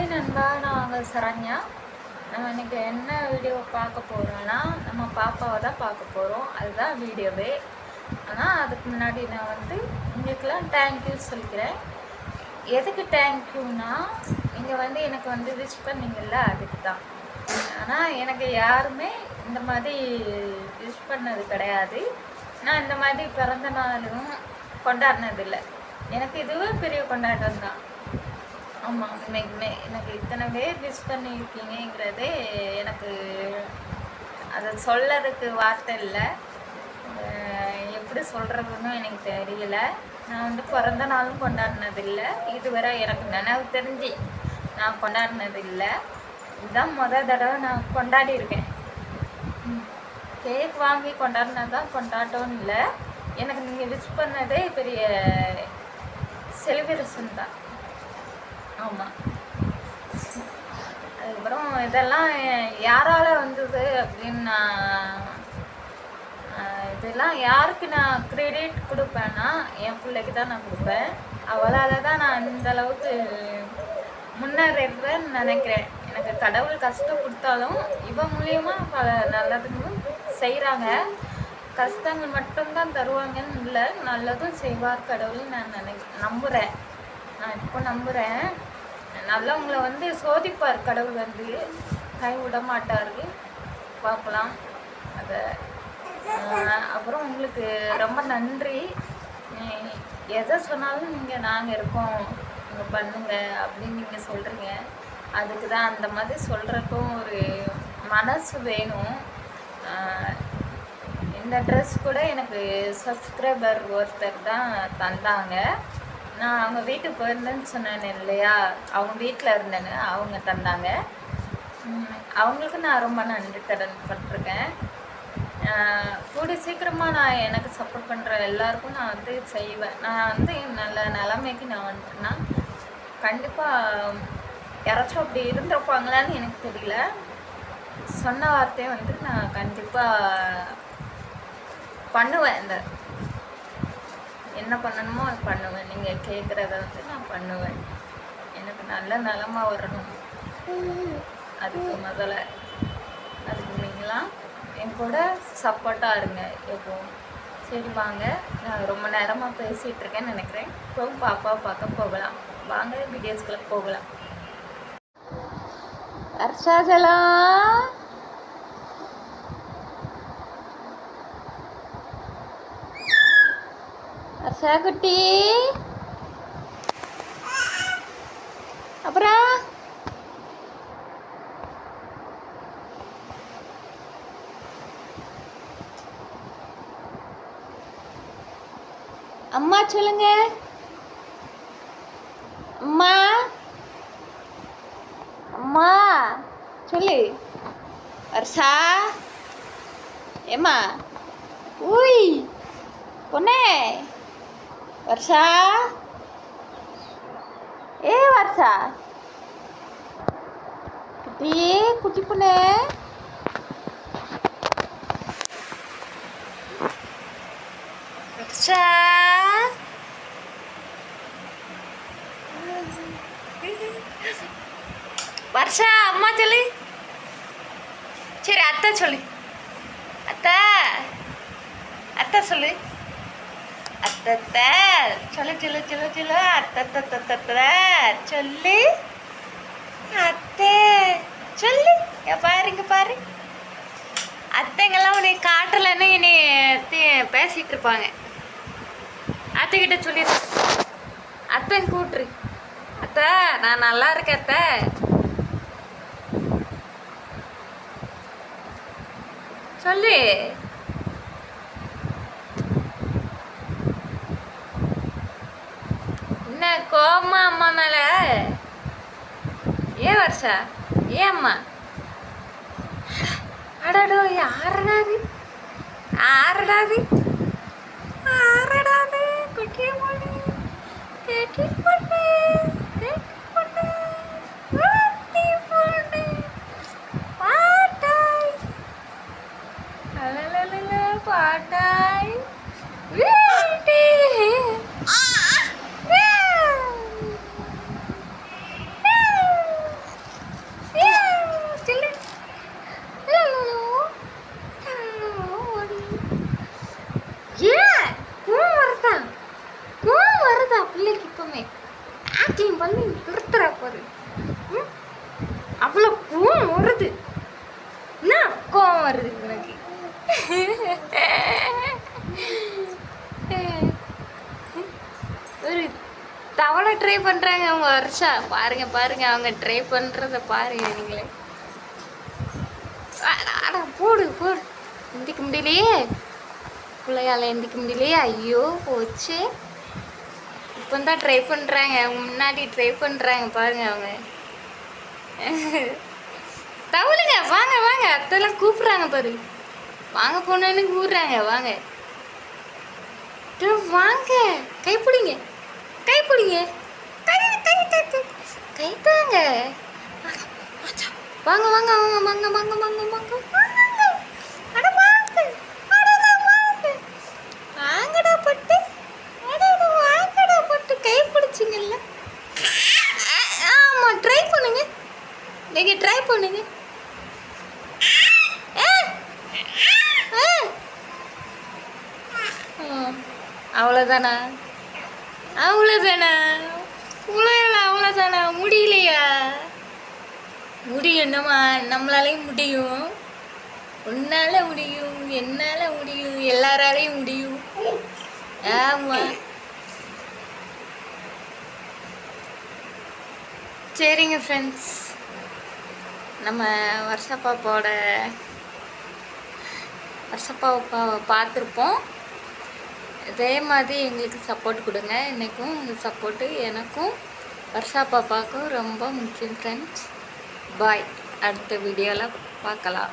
Hi நண்பா, நான் உங்கள் சரண்யா. நம்ம இன்றைக்கி என்ன வீடியோ பார்க்க போகிறோன்னா, நம்ம பாப்பாவை தான் பார்க்க போகிறோம். அதுதான் வீடியோவே. ஆனால் அதுக்கு முன்னாடி நான் உங்களுக்கெல்லாம் தேங்க்யூ சொல்லிக்கிறேன். எதுக்கு தேங்க்யூன்னா, நீங்கள் எனக்கு விஷ் பண்ணிங்கள்ல, அதுக்கு தான். ஆனால் எனக்கு யாருமே இந்த மாதிரி விஷ் பண்ணது கிடையாது. நான் இந்த மாதிரி பிறந்த நாளும் கொண்டாடினதில்லை. எனக்கு இதுவே பெரிய கொண்டாட்டம் தான். ஆமாம், உண்மைக்குமே எனக்கு இத்தனை பேர் விஷ் பண்ணியிருக்கீங்கிறதே எனக்கு அதை சொல்லறதுக்கு வார்த்தை இல்லை. எப்படி சொல்கிறதுன்னு எனக்கு தெரியல. நான் பிறந்த நாளும் கொண்டாடினதில்லை. இதுவரை எனக்கு நினைவு தெரிஞ்சு நான் கொண்டாடினதில்லை. இதுதான் தடவை நான் கொண்டாடியிருக்கேன். கேக் வாங்கி கொண்டாடினதான் கொண்டாட்டவும் இல்லை. எனக்கு நீங்கள் விஷ் பண்ணதே பெரிய செலிப்ரேஷன் தான். ஆமாம். அதுக்கப்புறம் இதெல்லாம் யாரால் வந்தது அப்படின்னு இதெல்லாம் யாருக்கு நான் க்ரெடிட் கொடுப்பேன்னா, என் பிள்ளைக்கு தான் நான் கொடுப்பேன். அவளால் தான் நான் இந்தளவுக்கு முன்னேறேன்னு நினைக்கிறேன். எனக்கு கடவுள் கஷ்டம் கொடுத்தாலும் இவன் மூலியமாக பல நல்லதுங்களும் செய்கிறாங்க. கஷ்டங்கள் மட்டும்தான் தருவாங்கன்னு இல்லை, நல்லதும் செய்வார் கடவுள்னு நான் நம்புகிறேன். நான் இப்போ நம்புகிறேன். நல்லவங்களை சோதிப்பார் கடவுள், கைவிட மாட்டார். பார்க்கலாம் அதை. அப்புறம் உங்களுக்கு ரொம்ப நன்றி. எதை சொன்னாலும் நீங்கள் நாங்கள் இருக்கோம், நீங்கள் பண்ணுங்க அப்படின்னு நீங்கள் சொல்கிறீங்க. அதுக்கு தான் அந்த மாதிரி சொல்கிறக்கும் ஒரு மனசு வேணும். இந்த ட்ரெஸ் கூட எனக்கு சப்ஸ்கிரைபர் ஒருத்தர் தான் தந்தாங்க. நான் அவங்க வீட்டுக்கு போயிருந்தேன்னு சொன்னேன் இல்லையா, அவங்க வீட்டில் இருந்தேன்னு அவங்க தந்தாங்க. அவங்களுக்கு நான் ரொம்ப நன்றி கடன் பட்டிருக்கேன். கூடி சீக்கிரமாக நான் எனக்கு சப்போர்ட் பண்ணுற எல்லாருக்கும் நான் செய்வேன். நான் நல்ல நிலைமைக்கு நான் வந்துட்டேன்னா கண்டிப்பாக யாராச்சும் அப்படி இருந்திருப்பாங்களான்னு எனக்கு தெரியல. சொன்ன வார்த்தையை நான் கண்டிப்பாக பண்ணுவேன். என்ன பண்ணணுமோ அது பண்ணுவேன். நீங்கள் கேட்குறத நான் பண்ணுவேன். எனக்கு நல்ல நிலமா வரணும். அதுக்கு முதல்ல அதுக்கு நீங்களாம் என் கூட சப்போர்ட்டாக இருங்க எப்போவும். சரி வாங்க, நான் ரொம்ப நேரமாக பேசிகிட்டு இருக்கேன்னு நினைக்கிறேன். இப்போவும் பாப்பாவை பார்க்க போகலாம். வாங்க வீடியோஸ்குள்ளே போகலாம். அர்ஷாஜலாம் அர்ஷா குட்டி, அப்புறம் அம்மா சொல்லுங்க. அம்மா அம்மா சொல்லு. வர்ஷா, ஏம்மா, ஊய் பொண்ணே, வர்ஷா, ஏ வர்ஷா குட்டி, குட்டி பொண்ணே, வர்ஷா, வர்ஷா அம்மா சொல்லு. சரி அத்தை சொல்லு. அத்தை அத்தை சொல்லு. அத்தத்தை சொல்லு சொல்லு சொல்லு சொல்லு. அத்தத்தை சொல்லு. அத்தை சொல்லு. பாருங்க பாரு, அத்தைங்கெல்லாம் உன்னை காட்டலன்னு என்னை பேசிகிட்டு இருப்பாங்க. அத்தைக்கிட்ட சொல்லிடு. அத்தை கூட்டுரு. அத்தை நான் நல்லா இருக்கேன் அத்தை. சொல்லு. என்ன கோவமா அம்மா மேல? ஏன் வர்ஷா, ஏன் அம்மா? அடடோ, யாரடாது ஆறடாது ஆறடாது குட்டிய போடு கேட்டி போடு கேட்டி போடு குட்டி போடு பாட்டாய் அலலல பாட்டாய் வீட்டி பாரு. அவ்வளோ கோவம் வருது. என்ன கோவம் வருது உனக்கு? ஒரு தவளை ட்ரை பண்ணுறாங்க அவங்க வருஷா. பாருங்க பாருங்க அவங்க ட்ரை பண்ணுறத பாருங்க நீங்களே. போடு போடு. எந்திக்க முடியலையே பிள்ளையால், எந்திக்க முடியலையே. ஐயோ போச்சு. இப்போ தான் ட்ரை பண்ணுறாங்க, முன்னாடி ட்ரை பண்ணுறாங்க பாருங்க அவங்க. தவளுங்க வாங்க வாங்க, அத்தெல்லாம் கூப்பிட்றாங்க பாரு. வாங்க போனேன்னு கூப்பிட்றாங்க. வாங்க வாங்க, கைப்பிடிங்க கைப்பிடிங்க, கை கை கை கை கை தாங்க. வாங்க வாங்க வாங்க வாங்க வாங்க வாங்க வாங்க வாங்கடா பட்டு, வாங்கடா பட்டு. கை பிடிச்சிங்கல்ல. ஆமாம், ட்ரை பண்ணுங்க, நீங்கள் ட்ரை பண்ணுங்க. அவ்வளோதானா? அவ்வளோதானா? அவ்வளோதானா? முடியலையா? முடியும், என்னம்மா நம்மளாலையும் முடியும். உன்னால முடியும், என்னால் முடியும், எல்லாராலையும் முடியும். ஆமாம். சரிங்க ஃப்ரெண்ட்ஸ், நம்ம வருஷா பாப்பாவை பார்த்துருப்போம். இதே மாதிரி எங்களுக்கு சப்போர்ட் கொடுங்க. இன்றைக்கும் உங்கள் சப்போர்ட்டு எனக்கும் வருஷா பாப்பாவுக்கும் ரொம்ப முக்கியம் ஃப்ரெண்ட்ஸ். பாய். அடுத்த வீடியோவில் பார்க்கலாம்.